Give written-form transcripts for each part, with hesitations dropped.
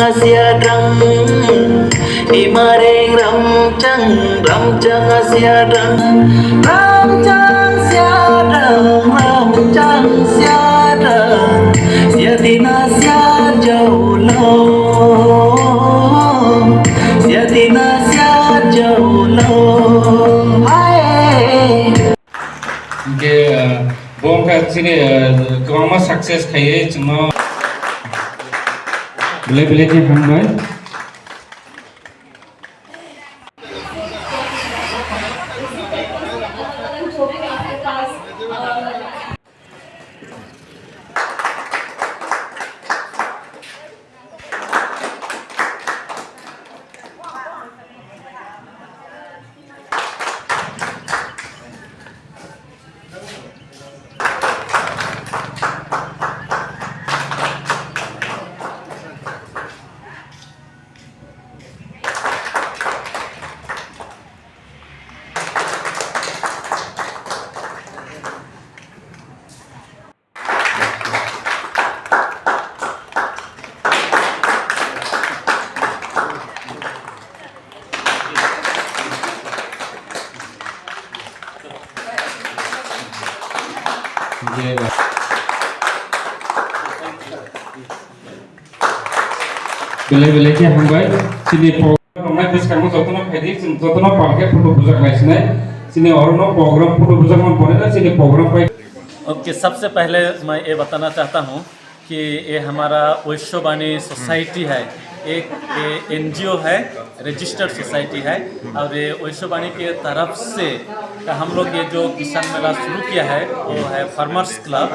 asiadang imareng ramcang asiadang ramcang siadang siatina sia jauh siatina sia jauh hai के बोमका चिने Goma success खाइए चुनो बेले बेले के हम गए बेले बेले के हम गए सिने प्रोग्राम में दिस करने जतनो फेदी जतनो पाके फोटो बुझा लाइसने सिने और नो प्रोग्राम फोटो बुझा मन बने सिने प्रोग्राम पे ओके। सबसे पहले मैं ये बताना चाहता हूँ कि ये हमारा वैश्यवाणी सोसाइटी है, एक एनजीओ है, रजिस्टर्ड सोसाइटी है। और ये वैश्यवाणी के तरफ से हम लोग ये जो किसान मेला शुरू किया है वो है फार्मर्स क्लब।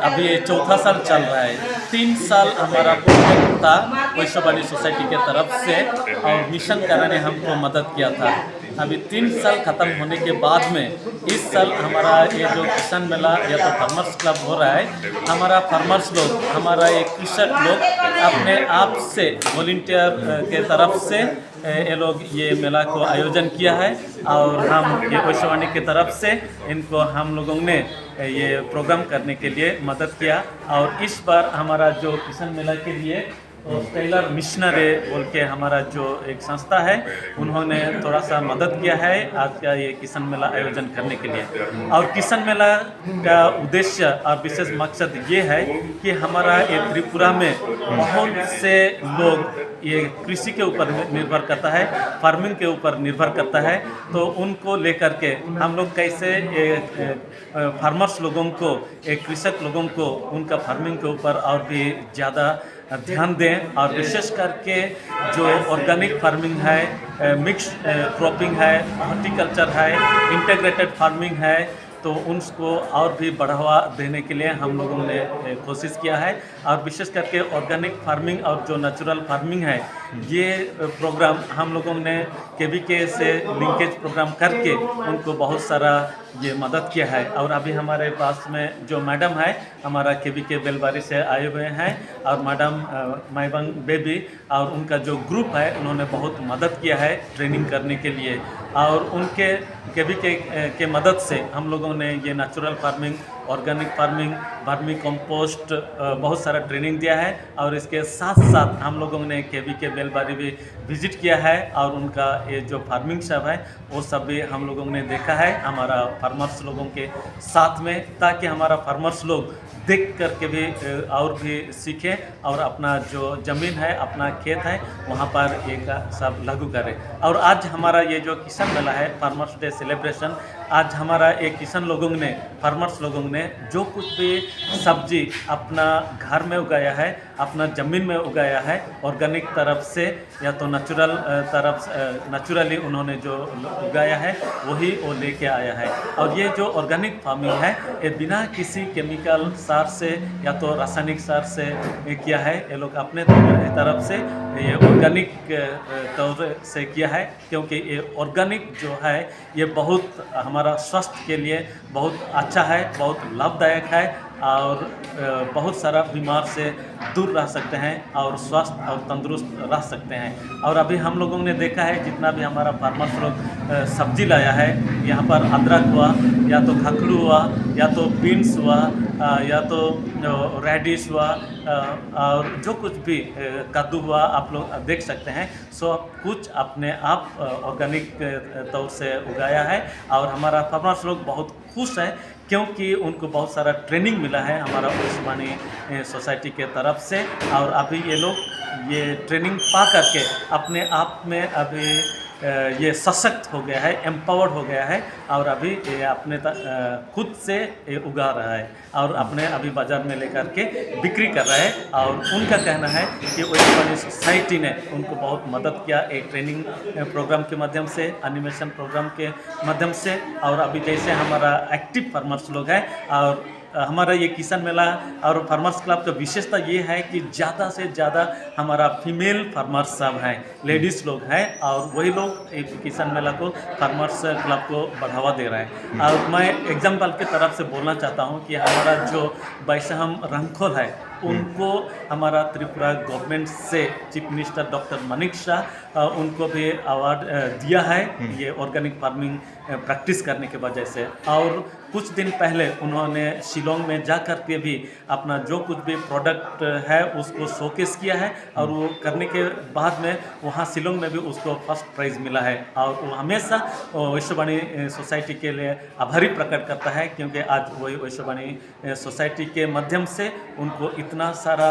अभी ये चौथा साल चल रहा है। 3 साल हमारा प्रोजेक्ट था वैश्यवाणी सोसाइटी के तरफ से और मिशन करा ने हमको मदद किया था। अभी 3 साल ख़त्म होने के बाद में इस साल हमारा ये जो किसान मेला या तो फार्मर्स क्लब हो रहा है, हमारा फार्मर्स लोग, हमारा ये कृषक लोग अपने आप से वॉलंटियर के तरफ से ये लोग ये मेला को आयोजन किया है। और हम ये वैश्यवाणी की तरफ से इनको हम लोगों ने ये प्रोग्राम करने के लिए मदद किया। और इस बार हमारा जो किसान मेला के लिए टेलर मिशनरी बोल के हमारा जो एक संस्था है, उन्होंने थोड़ा सा मदद किया है आज का ये किसान मेला आयोजन करने के लिए। और किसान मेला का उद्देश्य और विशेष मकसद ये है कि हमारा ये त्रिपुरा में बहुत से लोग ये कृषि के ऊपर निर्भर करता है, फार्मिंग के ऊपर निर्भर करता है। तो उनको लेकर के हम लोग कैसे फार्मर्स लोगों को, एक कृषक लोगों को उनका फार्मिंग के ऊपर और भी ज़्यादा ध्यान दें। और विशेष करके जो ऑर्गेनिक फार्मिंग है, मिक्स क्रॉपिंग है, हॉर्टिकल्चर है, इंटीग्रेटेड फार्मिंग है, तो उनको और भी बढ़ावा देने के लिए हम लोगों ने कोशिश किया है। और विशेष करके ऑर्गेनिक फार्मिंग और जो नेचुरल फार्मिंग है, ये प्रोग्राम हम लोगों ने केवीके से लिंकेज प्रोग्राम करके उनको बहुत सारा ये मदद किया है। और अभी हमारे पास में जो मैडम है हमारा केवीके बेलबारी से आए हुए हैं, और मैडम माइबंग बेबी और उनका जो ग्रुप है उन्होंने बहुत मदद किया है ट्रेनिंग करने के लिए। और उनके केवीके के मदद से हम लोगों ने ये natural farming, organic farming, vermi compost बहुत सारा ट्रेनिंग दिया है। और इसके साथ साथ हम लोगों ने केवीके बेलबारी भी विजिट किया है, और उनका ये जो फार्मिंग सब है वो सब भी हम लोगों ने देखा है हमारा फार्मर्स लोगों के साथ में, ताकि हमारा फार्मर्स लोग देख करके भी और भी सीखें और अपना जो ज़मीन है, अपना खेत है, वहाँ पर एक सब लागू करें। और आज हमारा ये जो किसान मेला है, फार्मर्स डे सेलिब्रेशन, आज हमारा एक किसान लोगों ने, फार्मर्स लोगों ने जो कुछ भी सब्जी अपना घर में उगाया है, अपना ज़मीन में उगाया है, ऑर्गेनिक तरफ से या तो नेचुरल तरफ, नेचुरली उन्होंने जो उगाया है वही वो लेके आया है। और ये जो ऑर्गेनिक फार्मिंग है ये बिना किसी केमिकल सार से या तो रासायनिक सार से किया है। ये लोग अपने तरफ से ये ऑर्गेनिक तौर से किया है, क्योंकि ये ऑर्गेनिक जो है ये बहुत हमारा स्वास्थ्य के लिए बहुत अच्छा है, बहुत लाभदायक है। और बहुत सारा बीमार से दूर रह सकते हैं और स्वस्थ और तंदुरुस्त रह सकते हैं। और अभी हम लोगों ने देखा है जितना भी हमारा फार्मर्स लोग सब्जी लाया है, यहाँ पर अदरक हुआ या तो खकड़ू हुआ या तो बीन्स हुआ या तो रेडिश हुआ और जो कुछ भी कद्दू हुआ, आप लोग देख सकते हैं। सो कुछ अपने आप ऑर्गेनिक तौर से उगाया है और हमारा फार्मर्स लोग बहुत खुश हैं क्योंकि उनको बहुत सारा ट्रेनिंग मिला है हमारा ओइसबानी सोसाइटी के तरफ से। और अभी ये लोग ये ट्रेनिंग पा करके अपने आप में अभी ये सशक्त हो गया है, एम्पावर्ड हो गया है और अभी ये अपने खुद से ये उगा रहा है और अपने अभी बाज़ार में लेकर के बिक्री कर रहा है। और उनका कहना है कि ओइसबानी सोसाइटी ने उनको बहुत मदद किया एक ट्रेनिंग प्रोग्राम के माध्यम से, एनिमेशन प्रोग्राम के माध्यम से। और अभी जैसे हमारा एक्टिव फार्मर्स लोग हैं और हमारा ये किसान मेला और फार्मर्स क्लब का विशेषता ये है कि ज़्यादा से ज़्यादा हमारा फीमेल फार्मर्स सब हैं, लेडीज़ लोग हैं और वही लोग एक किसान मेला को, फार्मर्स क्लब को बढ़ावा दे रहे हैं। और मैं एग्जाम्पल की तरफ से बोलना चाहता हूँ कि हमारा जो बैसहम रंगखोल है उनको हमारा त्रिपुरा गवर्नमेंट से चीफ मिनिस्टर डॉक्टर मनिक शाह उनको भी अवार्ड दिया है ये ऑर्गेनिक फार्मिंग प्रैक्टिस करने के वजह से। और कुछ दिन पहले उन्होंने शिलोंग में जा कर के भी अपना जो कुछ भी प्रोडक्ट है उसको शोकेस किया है और वो करने के बाद में वहाँ शिलोंग में भी उसको फर्स्ट प्राइज़ मिला है। और वो हमेशा ओइसबानी सोसाइटी के लिए आभारी प्रकट करता है क्योंकि आज वही ओइसबानी सोसाइटी के माध्यम से उनको इतना सारा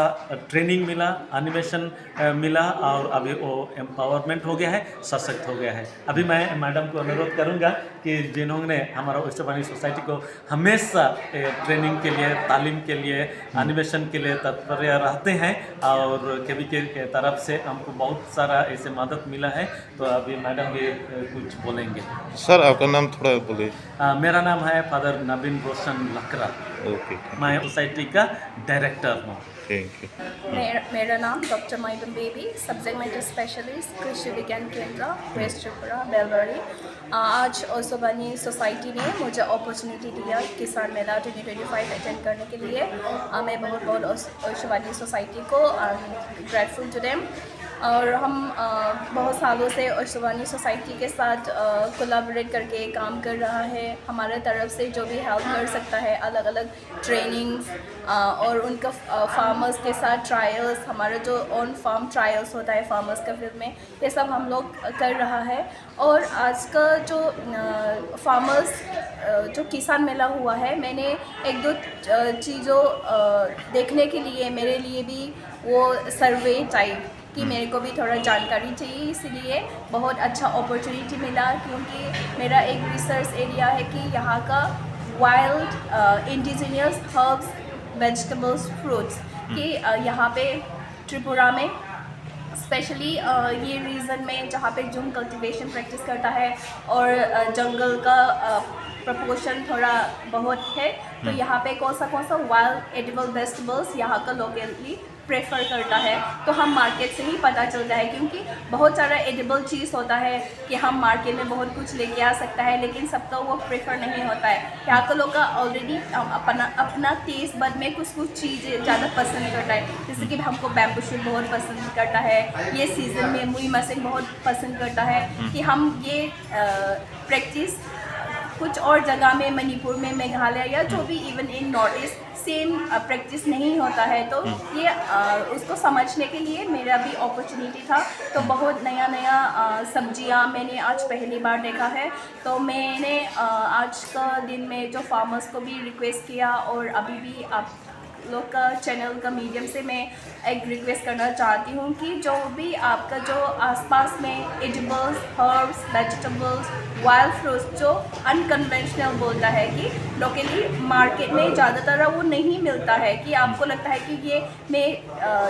ट्रेनिंग मिला, एनिमेशन मिला और अभी वो एम्पावरमेंट हो गया है, सशक्त हो गया है। अभी मैं मैडम को अनुरोध करूंगा कि जिन्होंने हमारा ओइसबानी सोसाइटी को हमेशा ट्रेनिंग के लिए, तालीम के लिए, एनिमेशन के लिए तत्पर रहते हैं और केवीके के तरफ से हमको बहुत सारा ऐसे मदद मिला है। तो अभी मैडम भी कुछ बोलेंगे। सर आपका नाम थोड़ा बोलिए। मेरा नाम है फादर नवीन रोशन लकरा। ओके, मैं सोसाइटी का डायरेक्टर हूँ। Thank you. मेरा नाम doctor madam baby, subject matter specialist, कृषि विज्ञान केंद्र, वेस्ट त्रिपुरा, बेलवरी। आज ओइसबानी सोसाइटी ने मुझे अपॉर्चुनिटी दिया किसान मेला 2025 अटेंड करने के लिए। मैं बहुत बहुत ओइसबानी सोसाइटी को ग्रेटफुल टू देम। और हम बहुत सालों से ओइसबानी सोसाइटी के साथ कोलैबोरेट करके काम कर रहा है। हमारे तरफ से जो भी हेल्प कर सकता है, अलग अलग ट्रेनिंग्स और उनका फार्मर्स के साथ ट्रायल्स, हमारा जो ऑन फार्म ट्रायल्स होता है फार्मर्स का फील्ड में, ये सब हम लोग कर रहा है। और आज का जो फार्मर्स जो किसान मेला हुआ है, मैंने एक दो चीज़ों देखने के लिए, मेरे लिए भी वो सर्वे टाइप कि मेरे को भी थोड़ा जानकारी चाहिए, इसलिए बहुत अच्छा अपॉर्चुनिटी मिला क्योंकि मेरा एक रिसर्च एरिया है कि यहाँ का wild indigenous herbs, vegetables, fruits कि यहाँ पे त्रिपुरा में स्पेशली ये रीजन में जहाँ पे जूम कल्टीवेशन प्रैक्टिस करता है और जंगल का प्रपोर्शन थोड़ा बहुत है, तो यहाँ पे कौन सा वाइल्ड एडिबल वेजिटेबल्स यहाँ का लोकली प्रेफर करता है। तो हम मार्केट से ही पता चलता है क्योंकि बहुत सारा एडिबल चीज़ होता है कि हम मार्केट में बहुत कुछ लेके आ सकता है, लेकिन सबका वो प्रेफर नहीं होता है। यहाँ के लोग का ऑलरेडी अपना टेस्ट बड में कुछ चीज़ें ज़्यादा पसंद करता है, जैसे कि हमको बैम्बू शूट बहुत पसंद करता है, ये सीज़न में मुई मसिंग बहुत पसंद करता है कि हम ये प्रैक्टिस कुछ और जगह में, मणिपुर में, मेघालय या जो भी even in north east same practice नहीं होता है। तो ये उसको समझने के लिए मेरा भी अपॉर्चुनिटी था। तो बहुत नया सब्जियां मैंने आज पहली बार देखा है। तो मैंने आज का दिन में जो फार्मर्स को भी रिक्वेस्ट किया और अभी भी आप लोग का चैनल का मीडियम से मैं एक रिक्वेस्ट करना चाहती हूँ कि जो भी आपका जो आसपास में edibles, herbs, vegetables, wild fruits जो अनकन्वेंशनल बोलता है कि लोकली मार्केट में ज़्यादातर वो नहीं मिलता है, कि आपको लगता है कि ये मैं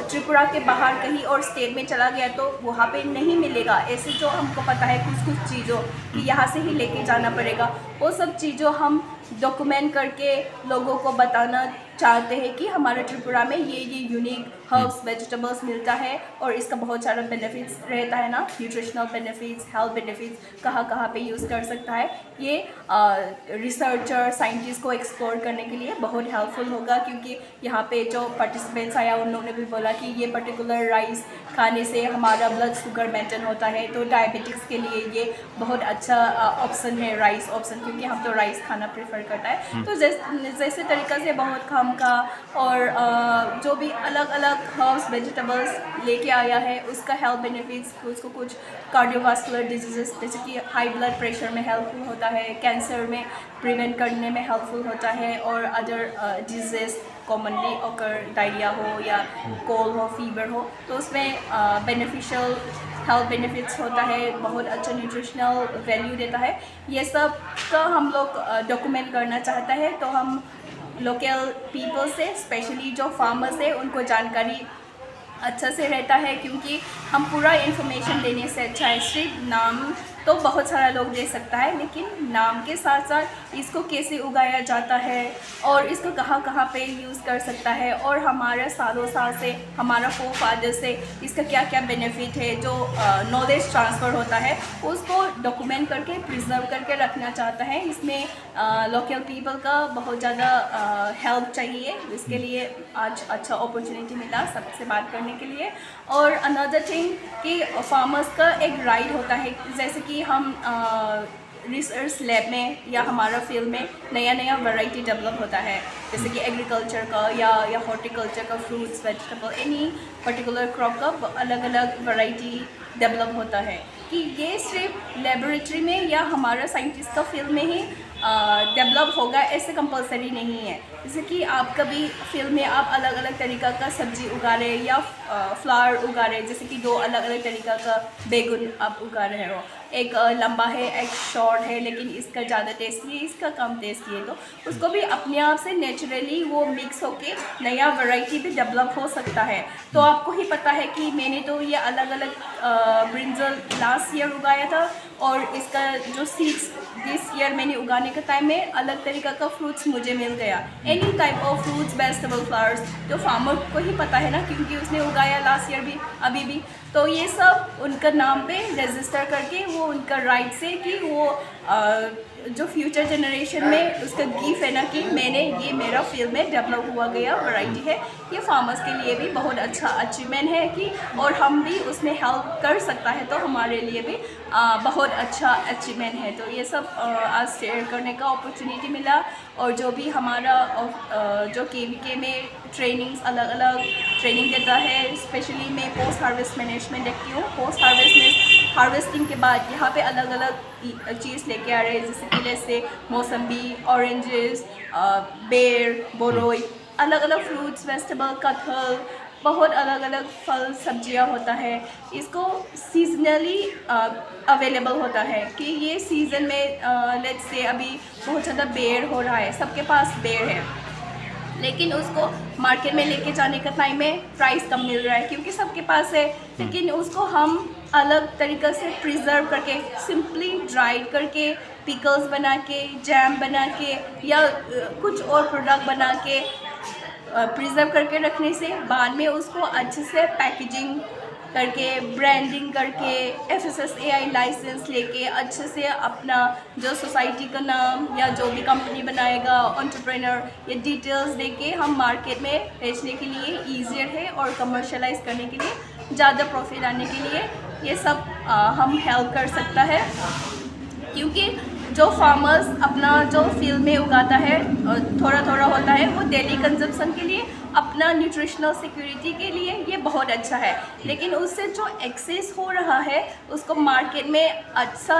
त्रिपुरा के बाहर कहीं और स्टेट में चला गया तो वहाँ पे नहीं मिलेगा, ऐसे जो हमको पता है कुछ चीज़ों कि यहाँ से ही लेके जाना पड़ेगा, वो सब चीज़ों हम डॉक्यूमेंट करके लोगों को बताना चाहते हैं कि हमारे त्रिपुरा में ये यूनिक हर्ब्स वेजिटेबल्स मिलता है और इसका बहुत सारा बेनिफिट्स रहता है ना, न्यूट्रिशनल बेनिफिट्स, हेल्थ बेनिफिट्स, कहाँ कहाँ पे यूज़ कर सकता है। ये रिसर्चर साइंटिस्ट को एक्सप्लोर करने के लिए बहुत हेल्पफुल होगा, क्योंकि यहाँ पे जो पार्टिसिपेंट्स आया उन्होंने भी बोला कि ये पर्टिकुलर राइस खाने से हमारा ब्लड शुगर मेंटेन होता है, तो डायबिटिक्स के लिए ये बहुत अच्छा ऑप्शन है राइस ऑप्शन, क्योंकि हम तो राइस खाना प्रेफर करता है। तो जैसे तरीक़ा से बहुत काम का और जो भी अलग अलग हर्ब्स वेजिटेबल्स लेके आया है उसका हेल्थ बेनिफिट्स, उसको कुछ कार्डियोवास्कुलर डिजीज़ जैसे कि हाई ब्लड प्रेशर में हेल्पफुल होता है, कैंसर में प्रिवेंट करने में हेल्पफुल होता है, और अदर डिजीज़ कॉमनली अगर डायरिया हो या कोल्ड हो, फीवर हो, तो उसमें बेनिफिशियल हेल्थ बेनिफिट्स होता है, बहुत अच्छा न्यूट्रिशनल वैल्यू देता है। ये सब का हम लोग डॉक्यूमेंट करना चाहता है, तो हम लोकल पीपल से, स्पेशली जो फार्मर्स है, उनको जानकारी अच्छा से रहता है, क्योंकि हम पूरा इन्फॉर्मेशन देने से अच्छा है सिर्फ नाम तो बहुत सारा लोग दे सकता है, लेकिन नाम के साथ साथ इसको कैसे उगाया जाता है और इसको कहाँ कहाँ पे यूज़ कर सकता है, और हमारे सालों साल से हमारा फोरफादर से इसका क्या क्या बेनिफिट है, जो नॉलेज ट्रांसफ़र होता है उसको डॉक्यूमेंट करके प्रिजर्व करके रखना चाहता है। इसमें लोकल पीपल का बहुत ज़्यादा हेल्प चाहिए, इसके लिए आज अच्छा अपॉर्चुनिटी मिला सबसे बात करने के लिए। और अनदर थिंग कि फार्मर्स का एक राइट होता है, जैसे कि हम रिसर्च लैब में या हमारा फील्ड में नया नया वैरायटी डेवलप होता है, जैसे कि एग्रीकल्चर का या हॉर्टिकल्चर का, fruits vegetable any particular crop का अलग अलग वैरायटी डेवलप होता है, कि ये सिर्फ लेबोरेटरी में या हमारा साइंटिस्ट का फील्ड में ही डेवलप होगा ऐसे कंपलसरी नहीं है। जैसे कि आप कभी फील्ड में आप अलग अलग तरीक़ा का सब्जी उगा रहे या फ्लावर उगा रहे, जैसे कि दो अलग अलग तरीक़ा का बैगन आप उगा रहे हो, एक लंबा है एक शॉर्ट है, लेकिन इसका ज़्यादा टेस्टी है इसका कम टेस्टी है, तो उसको भी अपने आप से नेचुरली वो मिक्स होके नया वैरायटी भी डेवलप हो सकता है। तो आपको ही पता है कि मैंने तो ये अलग अलग ब्रिंजल लास्ट ईयर उगाया था, और इसका जो सीड्स दिस ईयर मैंने उगाने के टाइम में अलग तरीक़ा का फ्रूट्स मुझे मिल गया। Any type of fruits vegetable flowers जो फार्मर को ही पता है ना, क्योंकि उसने उगाया लास्ट ईयर भी अभी भी, तो ये सब उनका नाम पे रजिस्टर करके वो उनका राइट से कि वो जो फ्यूचर जनरेशन में उसका गिफ्ट है ना कि मैंने ये मेरा फील्ड में डेवलप हुआ गया वैरायटी है, ये फार्मर्स के लिए भी बहुत अच्छा अचीवमेंट है कि, और हम भी उसमें हेल्प कर सकता है, तो हमारे लिए भी बहुत अच्छा अचीवमेंट है। तो ये सब आज शेयर करने का अपॉर्चुनिटी मिला, और जो भी हमारा जो KVK में ट्रेनिंग्स अलग अलग ट्रेनिंग देता है, स्पेशली मैं पोस्ट हार्वेस्ट मैनेजमेंट देखती हूँ। पोस्ट हार्वेस्ट में हार्वेस्टिंग के बाद यहाँ पे अलग अलग चीज़ लेके आ रहे हैं, जैसे कि जैसे मौसम्बी, ऑरेंजेस, बेर, बोरोई, अलग अलग फ्रूट्स वेजिटेबल, कटहल, बहुत अलग अलग फल सब्जियां होता है। इसको सीजनली अवेलेबल होता है कि ये सीज़न में लेट्स से अभी बहुत ज़्यादा बेर हो रहा है, सबके पास बेर है, लेकिन उसको मार्केट में लेके जाने का टाइम में प्राइस कम मिल रहा है क्योंकि सबके पास है, लेकिन उसको हम अलग तरीक़े से प्रिजर्व करके, सिंपली ड्राई करके, पिकल्स बना के, जैम बना के या कुछ और प्रोडक्ट बना के प्रिजर्व करके रखने से बाद में उसको अच्छे से पैकेजिंग करके, ब्रांडिंग करके, FSSAI लाइसेंस लेके अच्छे से अपना जो सोसाइटी का नाम या जो भी कंपनी बनाएगा, एंटरप्रेन्योर, ये डिटेल्स देके हम मार्केट में बेचने के लिए ईजियर है, और कमर्शलाइज करने के लिए ज़्यादा प्रॉफिट आने के लिए ये सब हम हेल्प कर सकता है। क्योंकि जो फार्मर्स अपना जो फील्ड में उगाता है थोड़ा थोड़ा होता है, वो डेली कंजम्पशन के लिए, अपना न्यूट्रिशनल सिक्योरिटी के लिए ये बहुत अच्छा है, लेकिन उससे जो एक्सेस हो रहा है उसको मार्केट में अच्छा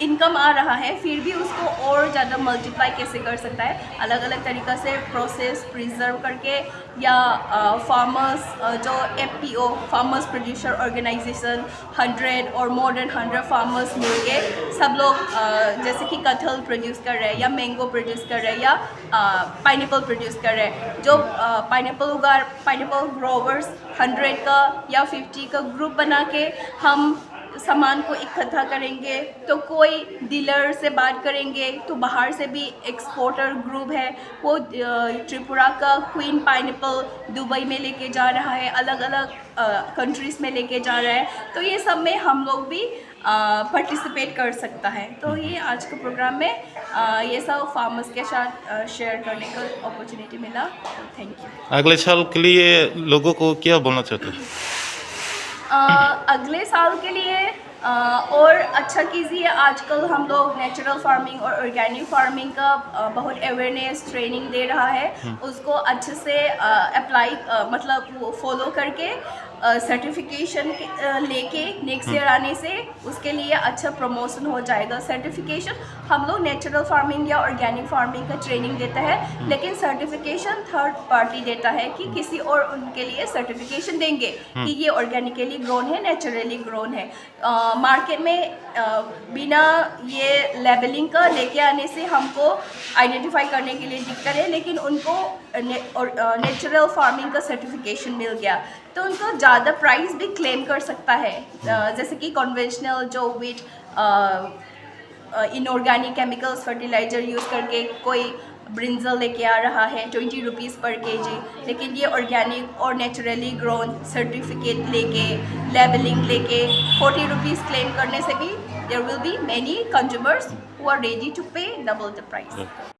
इनकम आ रहा है, फिर भी उसको और ज़्यादा मल्टीप्लाई कैसे कर सकता है, अलग अलग तरीक़ा से प्रोसेस प्रिजर्व करके, या फार्मर्स जो FPO फार्मर्स प्रोड्यूसर ऑर्गेनाइजेशन 100 और मोर देन 100 फार्मर्स मिलके सब लोग जैसे कि कटहल प्रोड्यूस कर रहे हैं या मैंगो प्रोड्यूस कर रहे हैं या पाइनएप्पल प्रोड्यूस कर रहे हैं, जो पाइनएप्पल ग्रोवर्स 100 का या 50 का ग्रुप बना के हम सामान को इकट्ठा करेंगे, तो कोई डीलर से बात करेंगे, तो बाहर से भी एक्सपोर्टर ग्रुप है, वो त्रिपुरा का क्वीन पाइनएप्पल दुबई में लेके जा रहा है, अलग अलग कंट्रीज़ में लेके जा रहा है। तो ये सब में हम लोग भी पार्टिसिपेट कर सकता है। तो ये आज के प्रोग्राम में ये सब फार्मर्स के साथ शेयर करने का अपॉर्चुनिटी मिला। Thank you. अगले साल के लिए लोगों को क्या बोलना चाहते हैं? अगले साल के लिए और अच्छा कीजिए। आजकल हम लोग नेचुरल फार्मिंग और ऑर्गेनिक फार्मिंग का बहुत अवेयरनेस ट्रेनिंग दे रहा है, उसको अच्छे से अप्लाई मतलब वो फॉलो करके सर्टिफिकेशन लेके नेक्स्ट ईयर आने से उसके लिए अच्छा प्रमोशन हो जाएगा। सर्टिफिकेशन हम लोग नेचुरल फार्मिंग या ऑर्गेनिक फार्मिंग का ट्रेनिंग देता है, लेकिन सर्टिफिकेशन थर्ड पार्टी देता है कि किसी और उनके लिए सर्टिफिकेशन देंगे कि ये ऑर्गेनिकली ग्रोन है, नेचुरली ग्रोन है। मार्केट में बिना ये लेबलिंग का लेके आने से हमको आइडेंटिफाई करने के लिए दिक्कत है, लेकिन उनको नेचुरल फार्मिंग का सर्टिफिकेशन मिल गया तो उनको ज़्यादा प्राइस भी क्लेम कर सकता है। जैसे कि कन्वेंशनल जो with inorganic chemicals fertiliser use करके कोई ब्रिंजल लेके आ रहा है 20 रुपीज़ पर केजी, लेकिन ये ऑर्गेनिक और नेचुरली ग्रोन सर्टिफिकेट लेके लेबलिंग लेके 40 रुपीज़ क्लेम करने से भी there will be many consumers who are ready to pay double the price.